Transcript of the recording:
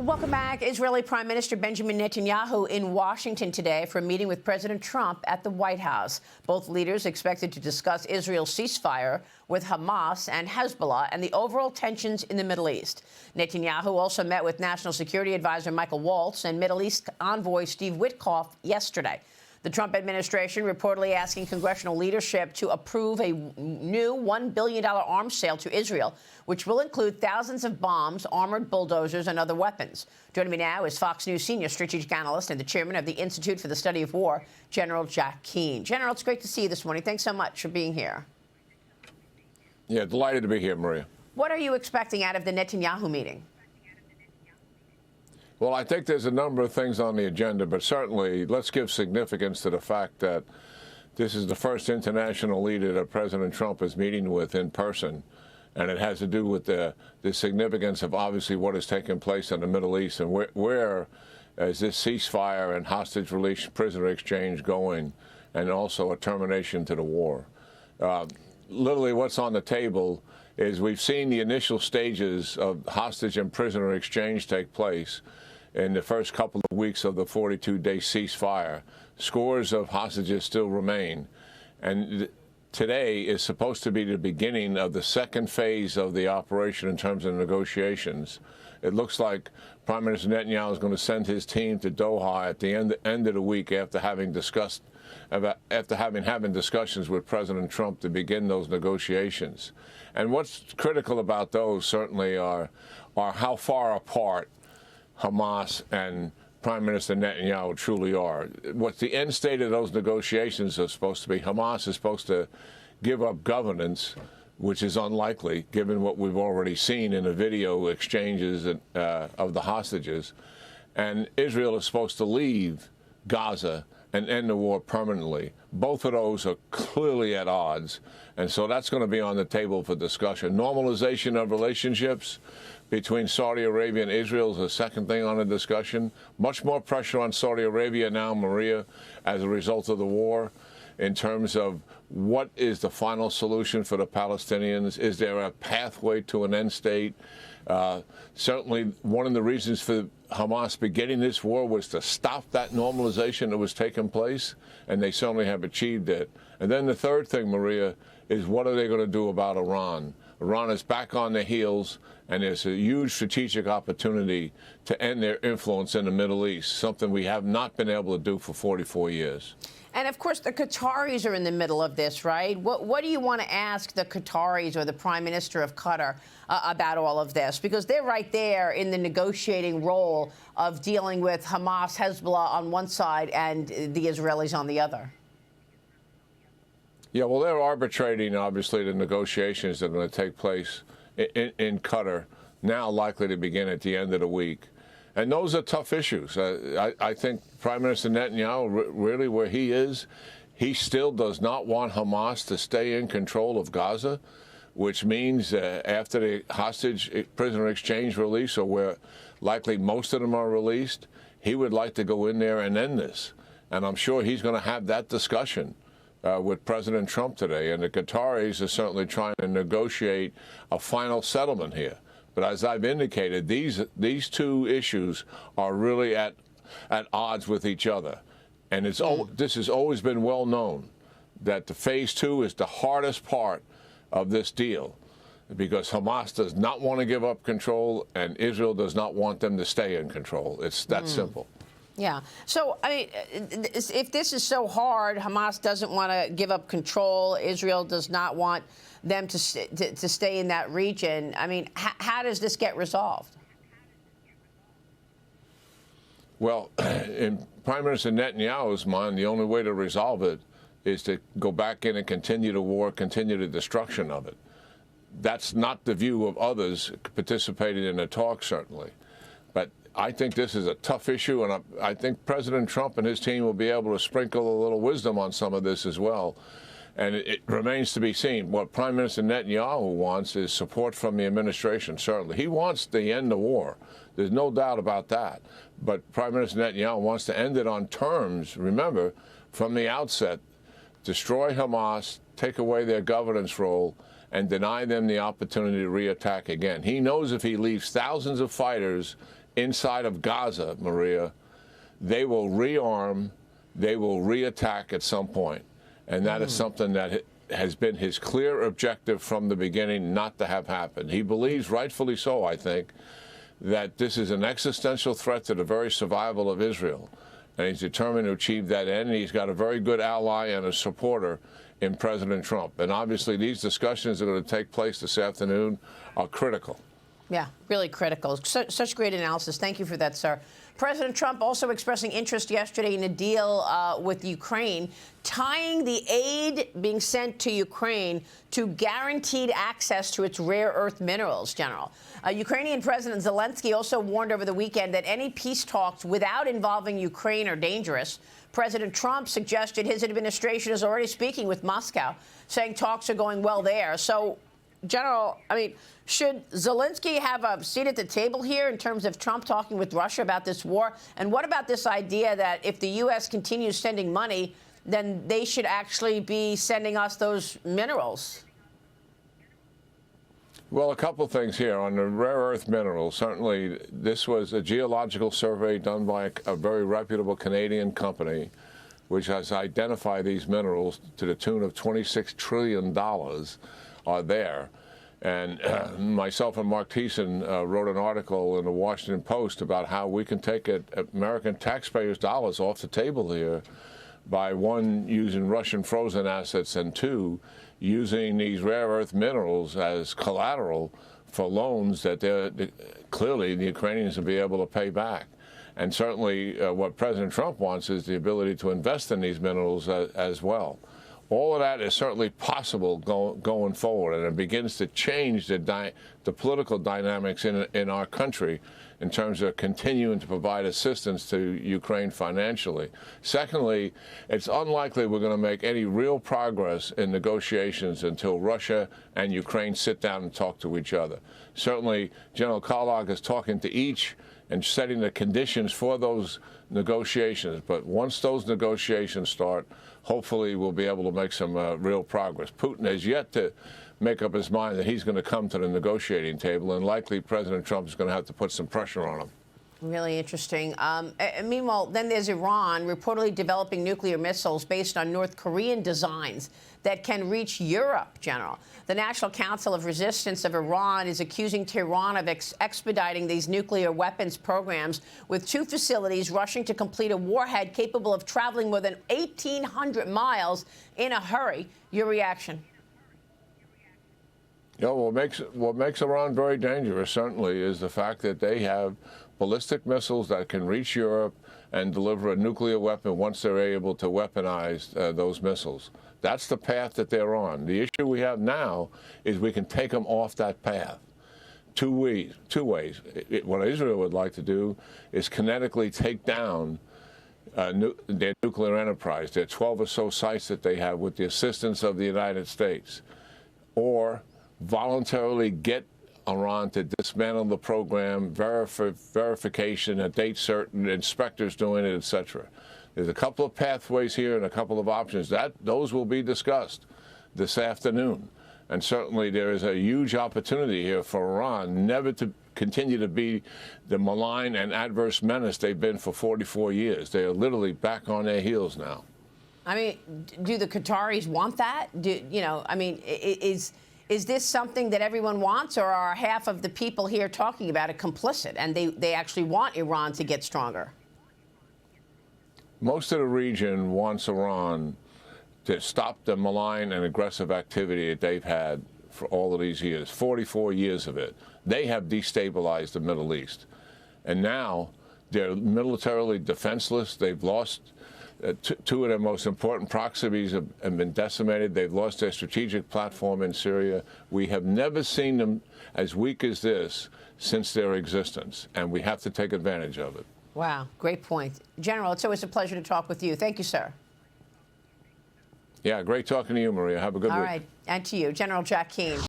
Welcome back. Israeli Prime Minister Benjamin Netanyahu in Washington today for a meeting with President Trump at the White House. Both leaders expected to discuss Israel's ceasefire with Hamas and Hezbollah and the overall tensions in the Middle East. Netanyahu also met with National Security Advisor Michael Waltz and Middle East envoy Steve Witkoff yesterday. The Trump administration reportedly asking congressional leadership to approve a new $1 billion arms sale to Israel, which will include thousands of bombs, armored bulldozers, and other weapons. Joining me now is Fox News senior strategic analyst and the chairman of the Institute for the Study of War, Gen.Jack Keane. General, it's great to see you this morning. Thanks so much for being here. Yeah, delighted to be here, Maria. What are you expecting out of the Netanyahu meeting? Well, I think there's a number of things on the agenda, but certainly let's give significance to the fact that this is the first international leader that President Trump is meeting with in person, and it has to do with the significance of obviously what has taken place in the Middle East and where is this ceasefire and hostage release prisoner exchange going, and also a termination to the war. Literally what's on the table is we've seen the initial stages of hostage and prisoner exchange take place in the first couple of weeks of the 42-day ceasefire. Scores of hostages still remain. And today is supposed to be the beginning of the second phase of the operation in terms of negotiations. It looks like Prime Minister Netanyahu is going to send his team to Doha at the end of the week after having having discussions with President Trump to begin those negotiations. And what's critical about those certainly are how far apart Hamas and Prime Minister Netanyahu truly are. What the end state of those negotiations are supposed to be, Hamas is supposed to give up governance, which is unlikely given what we've already seen in the video exchanges of the hostages. And Israel is supposed to leave Gaza and end the war permanently. Both of those are clearly at odds. And so that's going to be on the table for discussion. Normalization of relationships between Saudi Arabia and Israel is the second thing on the discussion. Much more pressure on Saudi Arabia now, Maria, as a result of the war, in terms of what is the final solution for the Palestinians. Is there a pathway to an end state? Certainly, one of the reasons for Hamas beginning this war was to stop that normalization that was taking place, and they certainly have achieved it. And then the third thing, Maria, is what are they going to do about Iran? Iran is back on their heels, and there's a huge strategic opportunity to end their influence in the Middle East, something we have not been able to do for 44 years. And, of course, the Qataris are in the middle of this, right? What do you want to ask the Qataris or the Prime Minister of Qatar about all of this? Because they're right there in the negotiating role of dealing with Hamas, Hezbollah on one side and the Israelis on the other. Yeah, well, they're arbitrating, obviously, the negotiations that are going to take place in Qatar, now likely to begin at the end of the week. And those are tough issues. I think Prime Minister Netanyahu, really where he is, he still does not want Hamas to stay in control of Gaza, which means after the hostage prisoner exchange release, or where likely most of them are released, he would like to go in there and end this. And I'm sure he's going to have that discussion with President Trump today. And the Qataris are certainly trying to negotiate a final settlement here. But as I've indicated, these two issues are really at odds with each other. And this has always been well known that the phase two is the hardest part of this deal, because Hamas does not want to give up control and Israel does not want them to stay in control. It's that simple. Yeah. So, I mean, if this is so hard, Hamas doesn't want to give up control, Israel does not want them to stay in that region. I mean, how does this get resolved? Well, in Prime Minister Netanyahu's mind, the only way to resolve it is to go back in and continue the war, continue the destruction of it. That's not the view of others participating in the talk, certainly. But I think this is a tough issue, and I think President Trump and his team will be able to sprinkle a little wisdom on some of this as well. And it remains to be seen. What Prime Minister Netanyahu wants is support from the administration, certainly. He wants to end the war. There's no doubt about that. But Prime Minister Netanyahu wants to end it on terms, remember, from the outset, destroy Hamas, take away their governance role, and deny them the opportunity to reattack again. He knows if he leaves thousands of fighters inside of Gaza, Maria, they will rearm, they will reattack at some point. And that is something that has been his clear objective from the beginning not to have happen. He believes, rightfully so, I think, that this is an existential threat to the very survival of Israel. And he's determined to achieve that end. And he's got a very good ally and a supporter in President Trump. And obviously, these discussions that are going to take place this afternoon are critical. Yeah, really critical. Such great analysis. Thank you for that, sir. President Trump also expressing interest yesterday in a deal with Ukraine, tying the aid being sent to Ukraine to guaranteed access to its rare earth minerals, General. Ukrainian President Zelensky also warned over the weekend that any peace talks without involving Ukraine are dangerous. President Trump suggested his administration is already speaking with Moscow, saying talks are going well there. So, General, I mean, should Zelensky have a seat at the table here in terms of Trump talking with Russia about this war? And what about this idea that if the U.S. continues sending money, then they should actually be sending us those minerals? Well, a couple of things here. On the rare earth minerals, certainly this was a geological survey done by a very reputable Canadian company, which has identified these minerals to the tune of $26 trillion are there. And myself and Mark Thiessen wrote an article in the Washington Post about how we can take American taxpayers' dollars off the table here by, one, using Russian frozen assets, and two, using these rare earth minerals as collateral for loans that clearly the Ukrainians will be able to pay back. And certainly what President Trump wants is the ability to invest in these minerals as well. All of that is certainly possible going forward, and it begins to change the political dynamics in our country in terms of continuing to provide assistance to Ukraine financially. Secondly, it's unlikely we're going to make any real progress in negotiations until Russia and Ukraine sit down and talk to each other. Certainly, General Kellogg is talking to each and setting the conditions for those negotiations. But once those negotiations start, hopefully we'll be able to make some real progress. Putin has yet to make up his mind that he's going to come to the negotiating table, and likely President Trump is going to have to put some pressure on him. Really interesting. Meanwhile, then there's Iran reportedly developing nuclear missiles based on North Korean designs that can reach Europe, General. The National Council of Resistance of Iran is accusing Tehran of expediting these nuclear weapons programs, with two facilities rushing to complete a warhead capable of traveling more than 1,800 miles in a hurry. Your reaction? Yeah, what makes Iran very dangerous, certainly, is the fact that they have ballistic missiles that can reach Europe and deliver a nuclear weapon once they're able to weaponize those missiles. That's the path that they're on. The issue we have now is we can take them off that path. Two ways. What Israel would like to do is kinetically take down their nuclear enterprise, their 12 or so sites that they have, with the assistance of the United States, or voluntarily get Iran to dismantle the program, verification, a date certain, inspectors doing it, etc. There's a couple of pathways here and a couple of options. Those will be discussed this afternoon. And certainly there is a huge opportunity here for Iran never to continue to be the malign and adverse menace they've been for 44 years. They are literally back on their heels now. I mean, do the Qataris want that? Is this something that everyone wants, or are half of the people here talking about it complicit, and they actually want Iran to get stronger? Most of the region wants Iran to stop the malign and aggressive activity that they've had for all of these years, 44 years of it. They have destabilized the Middle East. And now they're militarily defenseless. They've lost two of their most important proxies have been decimated. They've lost their strategic platform in Syria. We have never seen them as weak as this since their existence, and we have to take advantage of it. Wow, great point. General, it's always a pleasure to talk with you. Thank you, sir. Yeah, great talking to you, Maria. Have a good week. All right, and to you, Gen.Jack Keane.